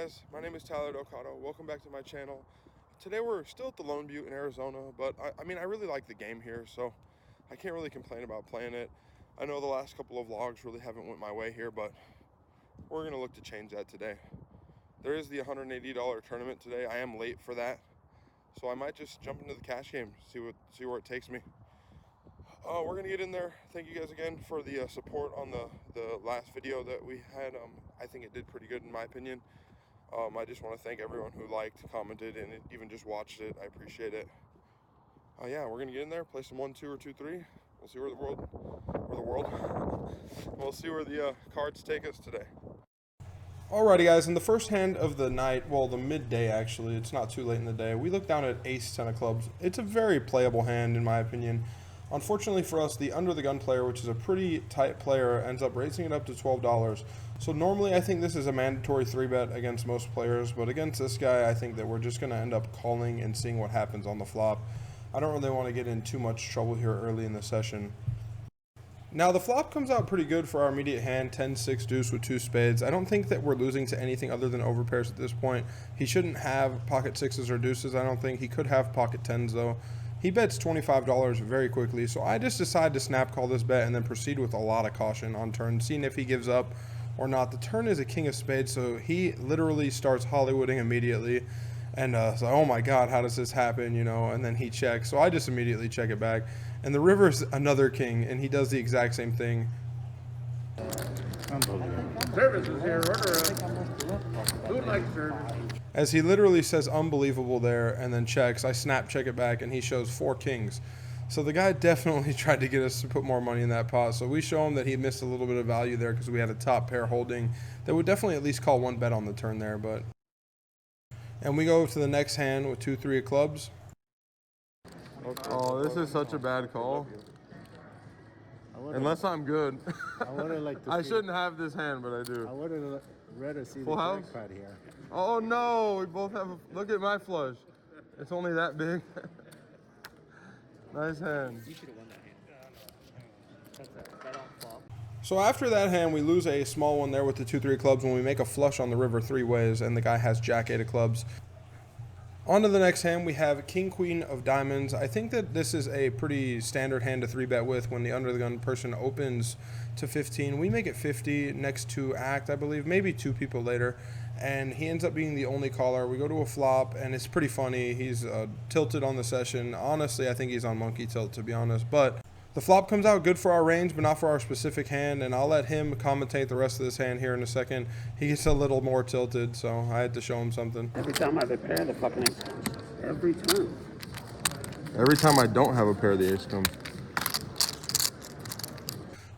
guys, my name is Tyler Delcado. Welcome back to my channel. Today we're still at the Lone Butte in Arizona, but I mean I really like the game here, so I can't really complain about playing it. I know the last couple of vlogs really haven't went my way here, but we're gonna look to change that today. There is the $180 tournament today. I am late for that, so I might just jump into the cash game, see where it takes me. We're gonna get in there. Thank you guys again for the support on the last video that we had. I think it did pretty good in my opinion. I just want to thank everyone who liked, commented, and even just watched it. I appreciate it. Yeah, we're gonna get in there, play some 1, 2, or 2, 3. We'll see where we'll see where the cards take us today. Alrighty guys, in the first hand of the night, well the midday actually, it's not too late in the day, we look down at ace 10 of clubs. It's a very playable hand in my opinion. Unfortunately for us, the under the gun player, which is a pretty tight player, ends up raising it up to $12. So normally I think this is a mandatory 3-bet against most players, but against this guy I think that we're just going to end up calling and seeing what happens on the flop. I don't really want to get in too much trouble here early in the session. Now the flop comes out pretty good for our immediate hand, 10-6 deuce with 2 spades. I don't think that we're losing to anything other than overpairs at this point. He shouldn't have pocket 6s or deuces, I don't think. He could have pocket 10s though. He bets $25 very quickly, so I just decide to snap call this bet and then proceed with a lot of caution on turn, seeing if he gives up or not. The turn is a king of spades, so he literally starts Hollywooding immediately. And so, oh my God, how does this happen, you know? And then he checks, so I just immediately check it back. And the river's another king, and he does the exact same thing. Service is here. Who would like service? As he literally says unbelievable there and then checks, I snap check it back, and he shows 4 kings. So the guy definitely tried to get us to put more money in that pot. So we show him that he missed a little bit of value there because we had a top pair holding that would definitely at least call 1 bet on the turn there. And we go to the next hand with 2, 3 of clubs. Oh, this is such a bad call. Unless I'm good. I shouldn't have this hand, but I do. I would have rather see Full the house? jackpot here. Oh no, we both have look at my flush. It's only that big. Nice hand. You should have won that hand. That on flop. So after that hand, we lose a small one there with the 2, 3 clubs when we make a flush on the river 3 ways, and the guy has jack 8 of clubs. On to the next hand, we have king queen of diamonds. I think that this is a pretty standard hand to 3-bet with when the under the gun person opens to 15. We make it 50 next to act, I believe, maybe 2 people later, and he ends up being the only caller. We go to a flop, and it's pretty funny. He's tilted on the session. Honestly, I think he's on monkey tilt, to be honest, but the flop comes out good for our range, but not for our specific hand, and I'll let him commentate the rest of this hand here in a second. He gets a little more tilted, so I had to show him something. Every time I prepare the fucking ace comes. Every time. Every time I don't have a pair, the ace comes.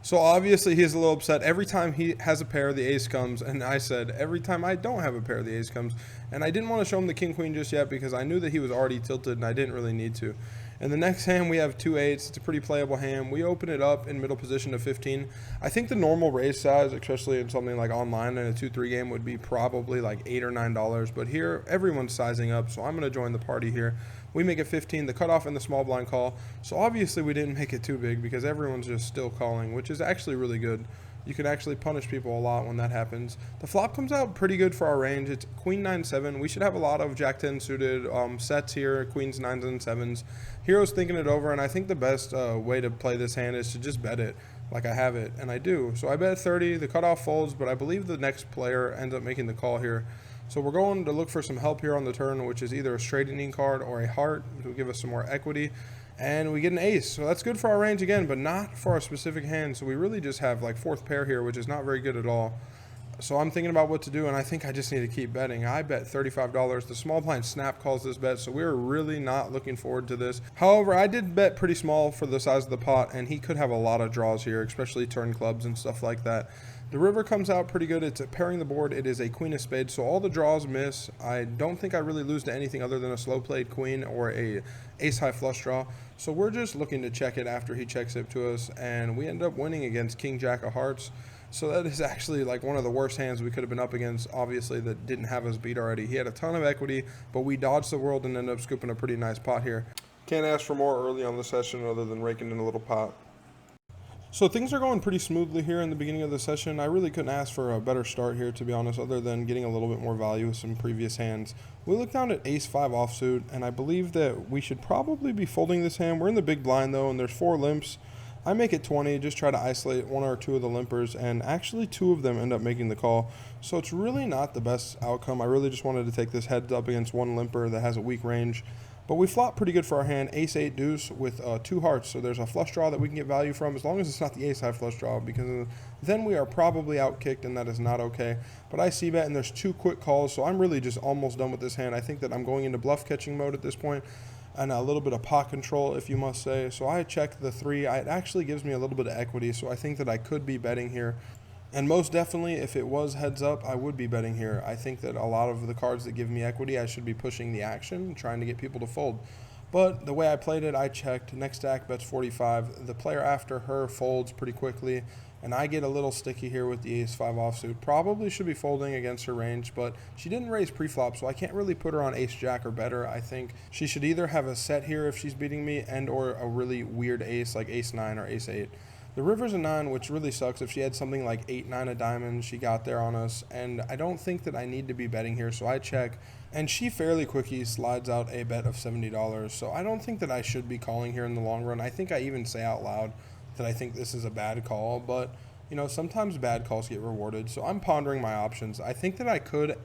So obviously he's a little upset. Every time he has a pair, the ace comes, and I said, every time I don't have a pair, the ace comes. And I didn't want to show him the king queen just yet because I knew that he was already tilted and I didn't really need to. In the next hand, we have 2 8s. It's a pretty playable hand. We open it up in middle position to 15. I think the normal raise size, especially in something like online in a 2-3 game, would be probably like $8 or $9. But here, everyone's sizing up, so I'm going to join the party here. We make it 15, the cutoff and the small blind call. So obviously we didn't make it too big because everyone's just still calling, which is actually really good. You can actually punish people a lot when that happens. The flop comes out pretty good for our range. It's queen 9-7. We should have a lot of jack 10 suited sets here, queens 9s and 7s. Hero's thinking it over, and I think the best way to play this hand is to just bet it like I have it, and I do. So I bet 30, the cutoff folds, but I believe the next player ends up making the call here. So we're going to look for some help here on the turn, which is either a straightening card or a heart, which will give us some more equity. And we get an ace, so that's good for our range again, but not for our specific hand. So we really just have like 4th pair here, which is not very good at all. So I'm thinking about what to do, and I think I just need to keep betting. I bet $35. The small blind snap calls this bet, so we're really not looking forward to this. However, I did bet pretty small for the size of the pot, and he could have a lot of draws here, especially turn clubs and stuff like that. The river comes out pretty good. It's pairing the board. It is a queen of spades, so all the draws miss. I don't think I really lose to anything other than a slow played queen or a ace high flush draw. So we're just looking to check it after he checks it to us, and we end up winning against king jack of hearts. So that is actually like one of the worst hands we could have been up against, obviously, that didn't have us beat already. He had a ton of equity, but we dodged the world and ended up scooping a pretty nice pot here. Can't ask for more early on the session other than raking in a little pot. So things are going pretty smoothly here in the beginning of the session. I really couldn't ask for a better start here, to be honest, other than getting a little bit more value with some previous hands. We look down at ace-5 offsuit, and I believe that we should probably be folding this hand. We're in the big blind, though, and there's 4 limps. I make it 20, just try to isolate 1 or 2 of the limpers, and actually 2 of them end up making the call. So it's really not the best outcome. I really just wanted to take this heads up against 1 limper that has a weak range. But we flop pretty good for our hand, ace-8 deuce with 2 hearts. So there's a flush draw that we can get value from, as long as it's not the ace-high flush draw, because then we are probably outkicked, and that is not okay. But I c-bet, and there's 2 quick calls, so I'm really just almost done with this hand. I think that I'm going into bluff catching mode at this point, and a little bit of pot control, if you must say. So I check the 3. It actually gives me a little bit of equity, so I think that I could be betting here. And most definitely, if it was heads up, I would be betting here. I think that a lot of the cards that give me equity, I should be pushing the action, trying to get people to fold. But the way I played it, I checked. Next stack bets 45. The player after her folds pretty quickly, and I get a little sticky here with the ace-5 offsuit. Probably should be folding against her range, but she didn't raise pre-flop, so I can't really put her on ace-jack or better. I think she should either have a set here if she's beating me, and or a really weird ace like ace-9 or ace-8. The river's a 9, which really sucks. If she had something like 8-9 of diamonds, she got there on us, and I don't think that I need to be betting here, so I check. And she fairly quickly slides out a bet of $70, so I don't think that I should be calling here in the long run. I think I even say out loud that I think this is a bad call, but you know, sometimes bad calls get rewarded, so I'm pondering my options. I think that I could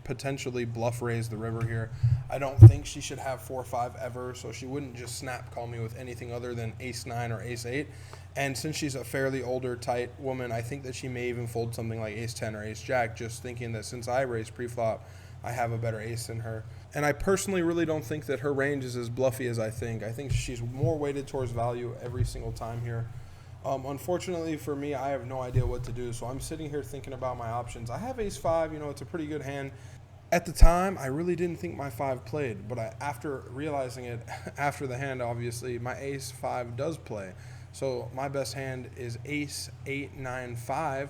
potentially bluff raise the river here. I don't think she should have 4-5 ever, so she wouldn't just snap call me with anything other than ace-9 or ace-8. And since she's a fairly older, tight woman, I think that she may even fold something like ace-10 or ace-jack, just thinking that since I raised pre-flop, I have a better ace than her. And I personally really don't think that her range is as bluffy as I think. I think she's more weighted towards value every single time here. Unfortunately for me, I have no idea what to do, so I'm sitting here thinking about my options. I have ace-5, you know, it's a pretty good hand. At the time, I really didn't think my 5 played, but after realizing it, after the hand, obviously, my ace-5 does play. So my best hand is ace-8-9-5,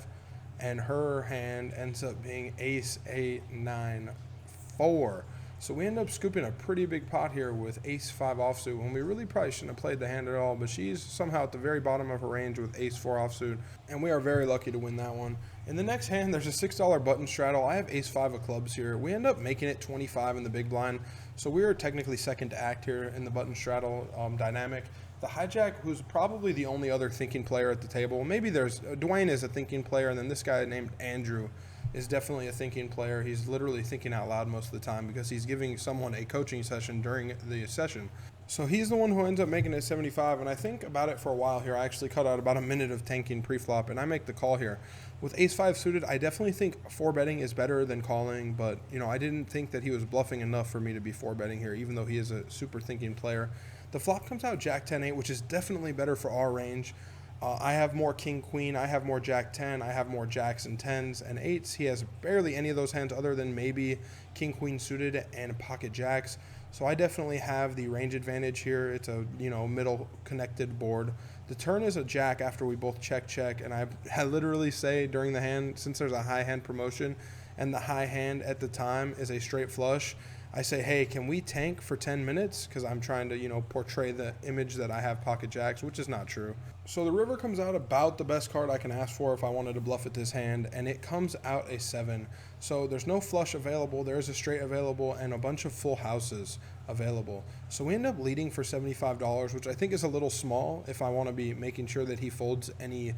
and her hand ends up being ace-8-9-4. So we end up scooping a pretty big pot here with ace-5 offsuit when we really probably shouldn't have played the hand at all, but she's somehow at the very bottom of her range with ace-4 offsuit, and we are very lucky to win that one. In the next hand, there's a $6 button straddle. I have ace-5 of clubs here. We end up making it 25 in the big blind, so we are technically second to act here in the button straddle dynamic. The hijack, who's probably the only other thinking player at the table, maybe there's Dwayne is a thinking player, and then this guy named Andrew is definitely a thinking player. He's literally thinking out loud most of the time because he's giving someone a coaching session during the session. So he's the one who ends up making it 75, and I think about it for a while here. I actually cut out about a minute of tanking pre-flop, and I make the call here. With ace-5 suited, I definitely think 4-betting is better than calling, but you know, I didn't think that he was bluffing enough for me to be 4-betting here, even though he is a super thinking player. The flop comes out jack-10-8, which is definitely better for our range. I have more king-queen, I have more jack-10, I have more jacks and 10s and 8s. He has barely any of those hands other than maybe king-queen suited and pocket jacks. So I definitely have the range advantage here. It's a, you know, middle connected board. The turn is a jack after we both check, and I literally say during the hand, since there's a high hand promotion and the high hand at the time is a straight flush, I say, hey, can we tank for 10 minutes? Because I'm trying to, you know, portray the image that I have pocket jacks, which is not true. So the river comes out about the best card I can ask for if I wanted to bluff at this hand, and it comes out a 7. So there's no flush available, there's a straight available, and a bunch of full houses available. So we end up leading for $75, which I think is a little small if I want to be making sure that he folds any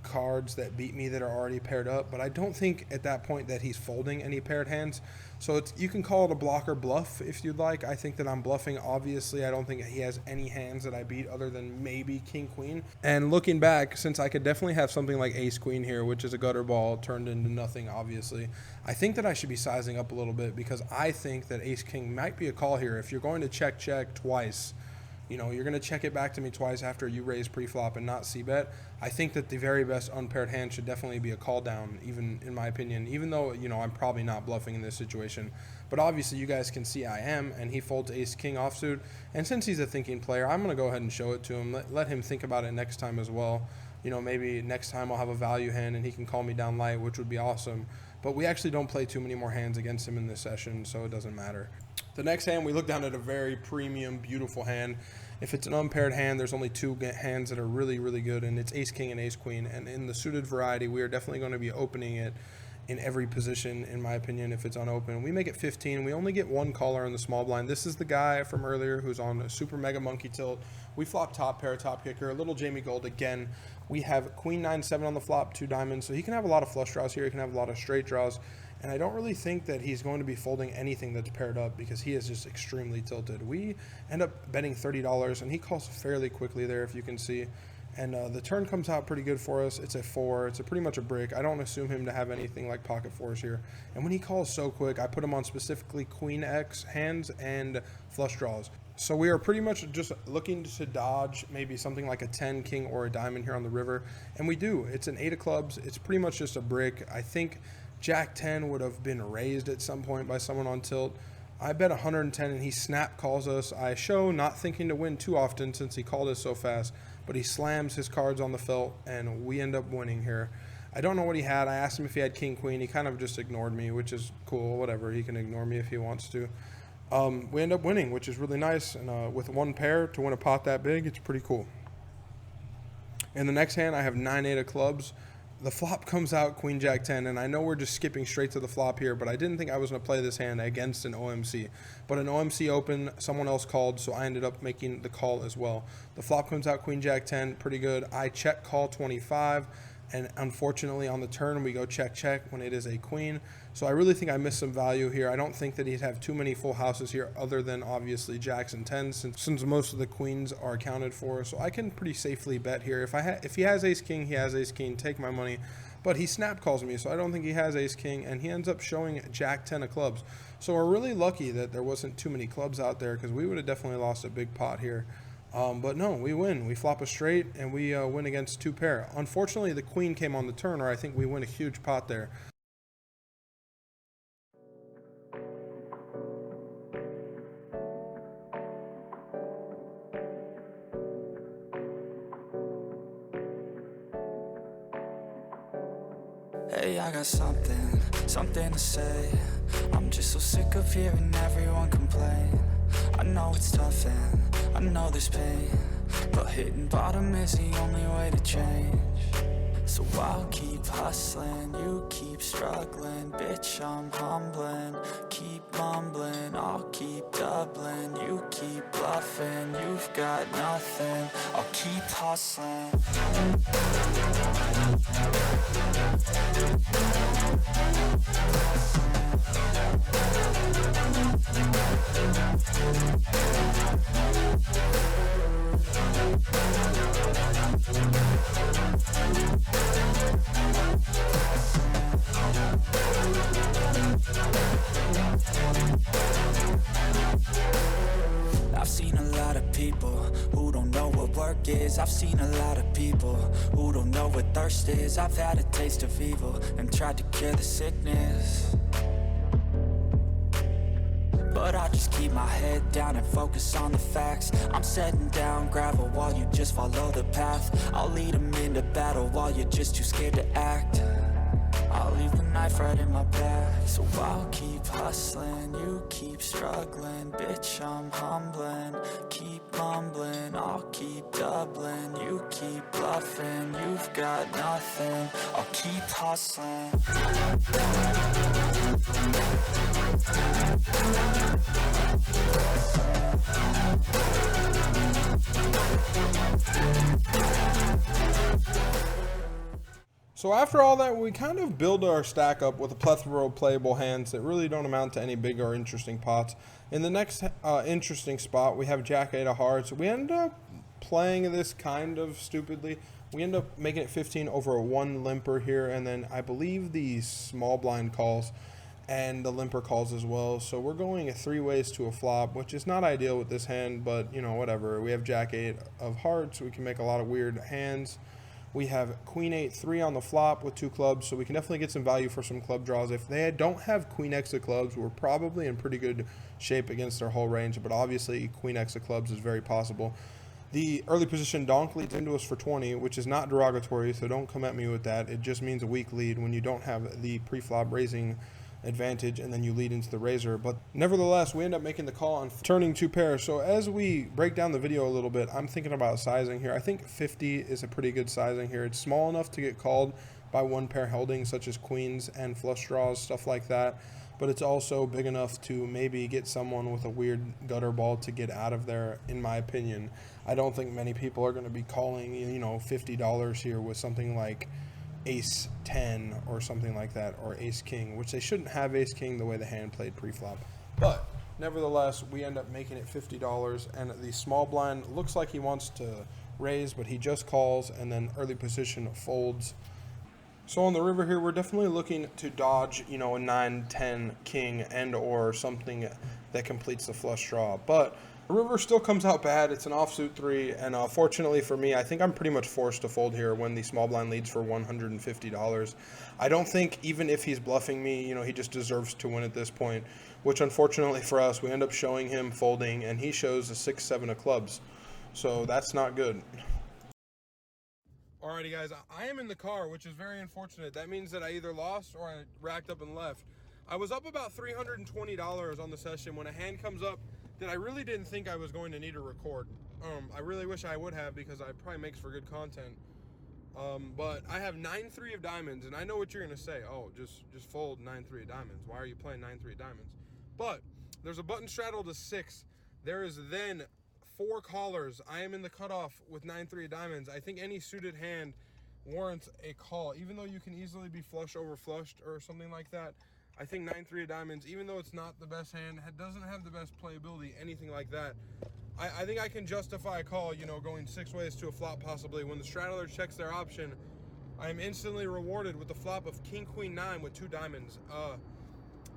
cards that beat me that are already paired up, but I don't think at that point that he's folding any paired hands. So you can call it a blocker bluff if you'd like. I think that I'm bluffing. Obviously, I don't think he has any hands that I beat other than maybe king queen. And looking back, since I could definitely have something like ace queen here, which is a gutter ball turned into nothing, obviously, I think that I should be sizing up a little bit because I think that ace king might be a call here. If you're going to check twice, you know, you're going to check it back to me twice after you raise pre-flop and not c-bet. I think that the very best unpaired hand should definitely be a call down, even in my opinion, even though, you know, I'm probably not bluffing in this situation. But obviously you guys can see I am, and he folds ace-king offsuit. And since he's a thinking player, I'm going to go ahead and show it to him. Let him think about it next time as well. You know, maybe next time I'll have a value hand and he can call me down light, which would be awesome. But we actually don't play too many more hands against him in this session, so it doesn't matter. The next hand, we look down at a very premium, beautiful hand. If it's an unpaired hand, there's only two hands that are really, really good, and it's ace king and ace queen. And in the suited variety, we are definitely going to be opening it in every position, in my opinion, if it's unopened. We make it 15. We only get one caller in the small blind. This is the guy from earlier who's on a super mega monkey tilt. We flop top pair, top kicker, a little Jamie Gold again. We have queen 9-7 on the flop, 2 diamonds, so he can have a lot of flush draws here. He can have a lot of straight draws. And I don't really think that he's going to be folding anything that's paired up because he is just extremely tilted. We end up betting $30, and he calls fairly quickly there, if you can see. And the turn comes out pretty good for us. It's a 4. It's pretty much a brick. I don't assume him to have anything like pocket fours here. And when he calls so quick, I put him on specifically queen X hands and flush draws. So we are pretty much just looking to dodge maybe something like a 10 king or a diamond here on the river. And we do. It's an 8 of clubs. It's pretty much just a brick. I think Jack 10 would have been raised at some point by someone on tilt. I bet 110 and he snap calls us. I show not thinking to win too often since he called us so fast, but he slams his cards on the felt and we end up winning here. I don't know what he had. I asked him if he had king queen. He kind of just ignored me, which is cool. Whatever. He can ignore me if he wants to. We end up winning, which is really nice. And with one pair to win a pot that big, it's pretty cool. In the next hand, I have 9-8 of clubs. The flop comes out queen jack 10, and I know we're just skipping straight to the flop here, but I didn't think I was going to play this hand against an OMC. But an OMC open, someone else called, so I ended up making the call as well. The flop comes out queen jack 10, pretty good. I check call 25, and unfortunately on the turn we go check check when it is a queen. So I really think I missed some value here. I don't think that he'd have too many full houses here other than obviously jacks and 10s since most of the queens are accounted for. So I can pretty safely bet here. If he has ace king, he has ace king, take my money. But he snap calls me, so I don't think he has ace king, and he ends up showing jack 10 of clubs. So we're really lucky that there wasn't too many clubs out there because we would have definitely lost a big pot here. But no, we win. We flop a straight, and we win against 2 pair. Unfortunately, the queen came on the turn, or I think we win a huge pot there. Hey, I got something to say. I'm just so sick of hearing everyone complain. I know it's tough and I know there's pain, but hitting bottom is the only way to change. So I'll keep hustling, you keep struggling. Bitch, I'm humbling, keep mumbling. I'll keep doubling, you keep bluffing. You've got nothing, I'll keep hustling. I've seen a lot of people who don't know what work is. I've seen a lot of people who don't know what thirst is. I've had a taste of evil and tried to cure the sickness, but I just keep my head down and focus on the facts. I'm setting down gravel while you just follow the path. I'll lead them into battle while you're just too scared to act. I'll leave the knife right in my back. So I'll keep hustling, you keep struggling. Bitch, I'm humbling, keep mumbling. I'll keep doubling, you keep bluffing. You've got nothing, I'll keep hustling. So after all that, we kind of build our stack up with a plethora of playable hands that really don't amount to any big or interesting pots. In the next interesting spot, we have Jack 8 of hearts. We end up playing this kind of stupidly. We end up making it 15 over a 1 limper here, and then I believe the small blind calls and the limper calls as well. So we're going 3 ways to a flop, which is not ideal with this hand, but you know, whatever. We have Jack 8 of hearts. We can make a lot of weird hands. We have Queen 8-3 on the flop with 2 clubs, so we can definitely get some value for some club draws. If they don't have Queen X of clubs, we're probably in pretty good shape against their whole range, but obviously Queen X of clubs is very possible. The early position donk leads into us for 20, which is not derogatory, so don't come at me with that. It just means a weak lead when you don't have the pre-flop raising advantage, and then you lead into the razor. But nevertheless, we end up making the call on turning 2 pair. So as we break down the video a little bit, I'm thinking about sizing here. I think 50 is a pretty good sizing here. It's small enough to get called by 1 pair holdings, such as queens and flush draws, stuff like that. But it's also big enough to maybe get someone with a weird gutter ball to get out of there, in my opinion. I don't think many people are going to be calling, $50 here with something like ace 10 or something like that, or ace king, which they shouldn't have ace king the way the hand played pre-flop. But nevertheless, we end up making it $50, and the small blind looks like he wants to raise, but he just calls, and then early position folds. So on the river here, we're definitely looking to dodge, a 9-10 king and or something that completes the flush draw. But the river still comes out bad. It's an offsuit 3, and fortunately for me, I think I'm pretty much forced to fold here when the small blind leads for $150. I don't think, even if he's bluffing me, he just deserves to win at this point, which unfortunately for us, we end up showing him folding, and he shows a 6-7 of clubs. So that's not good. Alrighty guys, I am in the car, which is very unfortunate. That means that I either lost or I racked up and left. I was up about $320 on the session when a hand comes up that I really didn't think I was going to need to record. I really wish I would have, because it probably makes for good content. But I have 9-3 of diamonds, and I know what you're gonna say. Oh, just fold 9-3 of diamonds. Why are you playing 9-3 of diamonds? But there's a button straddle to 6. There is then 4 callers. I am in the cutoff with 9-3 of diamonds. I think any suited hand warrants a call, even though you can easily be flush over flushed or something like that. I think 9-3 of diamonds, even though it's not the best hand, doesn't have the best playability, anything like that, I think I can justify a call, going 6 ways to a flop possibly. When the straddler checks their option, I am instantly rewarded with the flop of king queen 9 with 2 diamonds.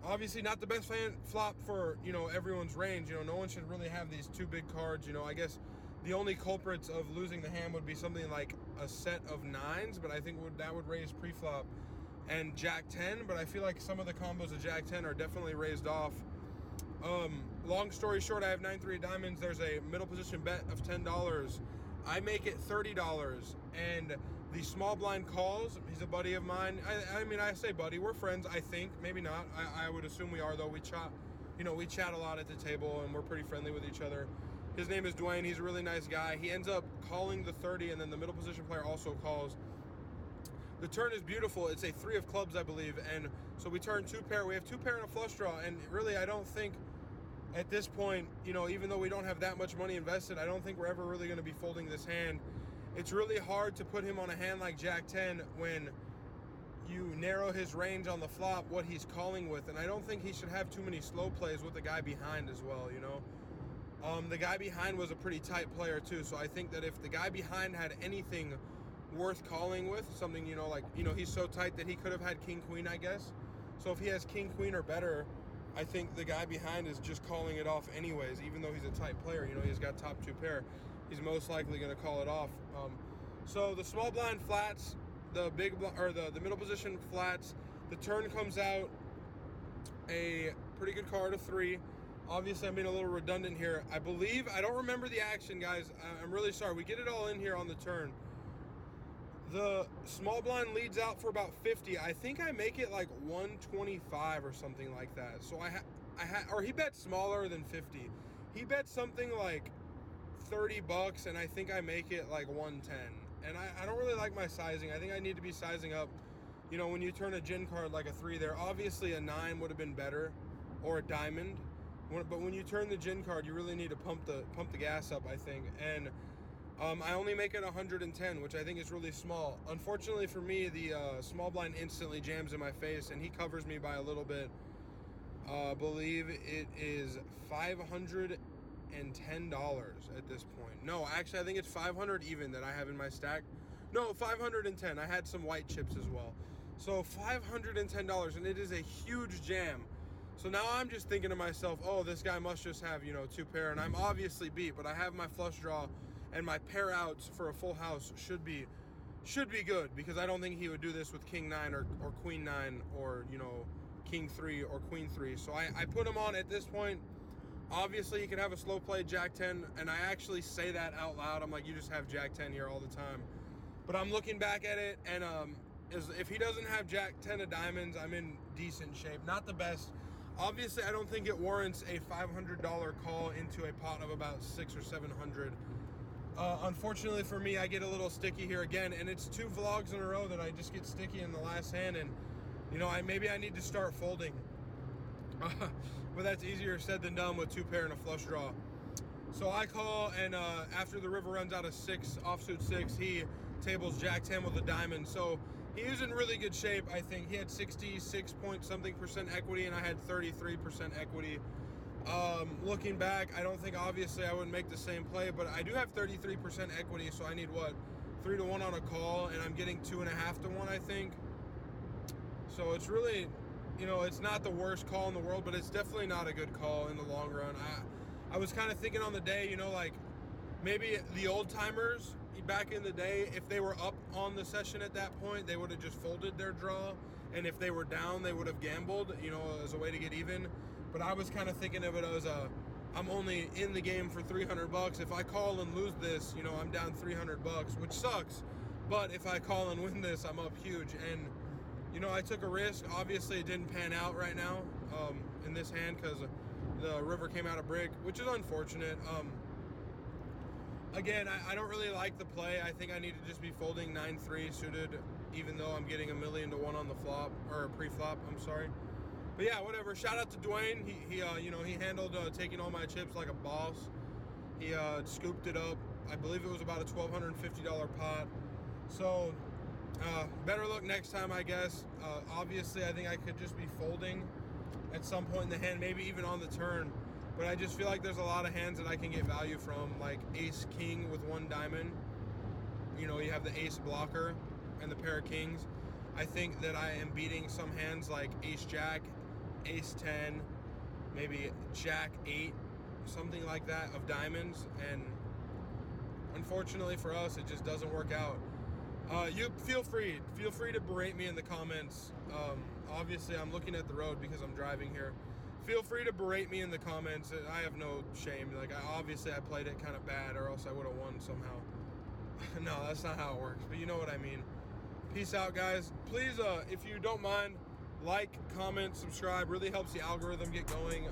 Obviously not the best flop for, everyone's range. No one should really have these 2 big cards. I guess the only culprits of losing the hand would be something like a set of 9s, but I think that would raise pre-flop, and jack 10, but I feel like some of the combos of jack 10 are definitely raised off. Long story short, I have 9-3 of diamonds. There's a middle position bet of $10. I make it $30, and the small blind calls. He's a buddy of mine. I say buddy, we're friends, I think. Maybe not. I would assume we are, though. We chat, we chat a lot at the table, and we're pretty friendly with each other. His name is Dwayne. He's a really nice guy. He ends up calling the 30, and then the middle position player also calls. The turn is beautiful. It's a 3 of clubs, I believe, and so we turn 2 pair. We have 2 pair and a flush draw, and really, I don't think at this point, even though we don't have that much money invested, I don't think we're ever really going to be folding this hand. It's really hard to put him on a hand like jack 10 when you narrow his range on the flop, what he's calling with, and I don't think he should have too many slow plays with the guy behind as well, The guy behind was a pretty tight player too, so I think that if the guy behind had anything worth calling with, something, he's so tight that he could have had king queen, I guess. So if he has king queen or better, I think the guy behind is just calling it off anyways, even though he's a tight player. He's got top 2 pair. He's most likely going to call it off. So the small blind flats, the middle position flats. The turn comes out a pretty good card of 3. Obviously, I'm being a little redundant here. I don't remember the action, guys. I'm really sorry. We get it all in here on the turn. The small blind leads out for about 50. I think I make it like 125 or something like that. So or he bet smaller than 50. He bet something like $30, and I think I make it like 110. And I don't really like my sizing. I think I need to be sizing up. When you turn a gin card like a 3 there, obviously a 9 would have been better, or a diamond. But when you turn the gin card, you really need to pump the gas up, I think. And I only make it 110, which I think is really small. Unfortunately for me, the small blind instantly jams in my face, and he covers me by a little bit. I believe it is $510 at this point. No, actually, I think it's 500 even that I have in my stack. No, 510. I had some white chips as well. So $510, and it is a huge jam. So now I'm just thinking to myself, oh, this guy must just have, 2 pair, and I'm obviously beat, but I have my flush draw, and my pair outs for a full house should be good, because I don't think he would do this with king 9 or queen 9 or, king 3 or queen 3. So I put him on at this point. Obviously, he could have a slow play jack 10, and I actually say that out loud. I'm like, you just have jack 10 here all the time. But I'm looking back at it, and is if he doesn't have Jack 10 of diamonds, I'm in decent shape. Not the best. Obviously, I don't think it warrants a $500 call into a pot of about $600 or $700. Unfortunately for me, I get a little sticky here again, and it's 2 vlogs in a row that I just get sticky in the last hand, and you know, maybe I need to start folding. But that's easier said than done with 2 pair and a flush draw. So I call, and after the river runs out of 6, offsuit 6, he tables Jack 10 with a diamond. So he was in really good shape, I think. He had 66 point something % equity, and I had 33% equity. Looking back, I don't think obviously I would make the same play, but I do have 33% equity, so I need what, 3 to 1 on a call, and I'm getting 2.5 to 1, I think. So it's really, you know, it's not the worst call in the world, but it's definitely not a good call in the long run. I was kind of thinking on the day, you know, like maybe the old timers back in the day, if they were up on the session at that point, they would have just folded their draw, and if they were down, they would have gambled, you know, as a way to get even. But I was kind of thinking of it as I'm only in the game for $300. If I call and lose this, you know, I'm down $300, which sucks. But if I call and win this, I'm up huge. And you know, I took a risk. Obviously, it didn't pan out right now in this hand because the river came out of brick, which is unfortunate. Again, I don't really like the play. I think I need to just be folding 9-3 suited, even though I'm getting 1,000,000 to 1 on the flop, or pre-flop, I'm sorry. But yeah, whatever. Shout out to Dwayne. He you know, he handled taking all my chips like a boss. He scooped it up. I believe it was about a $1,250 pot. So better luck next time, I guess. Obviously, I think I could just be folding at some point in the hand, maybe even on the turn. But I just feel like there's a lot of hands that I can get value from, like ace king with 1 diamond. You know, you have the ace blocker and the pair of kings. I think that I am beating some hands like ace jack, ace 10, maybe jack 8, something like that of diamonds. And unfortunately for us, it just doesn't work out. You feel free to berate me in the comments. Obviously, I'm looking at the road because I'm driving here. Feel free to berate me in the comments. I have no shame. Like, obviously, I played it kind of bad, or else I would have won somehow. No, that's not how it works, but you know what I mean. Peace out, guys. Please, if you don't mind, like, comment, subscribe. Really helps the algorithm get going.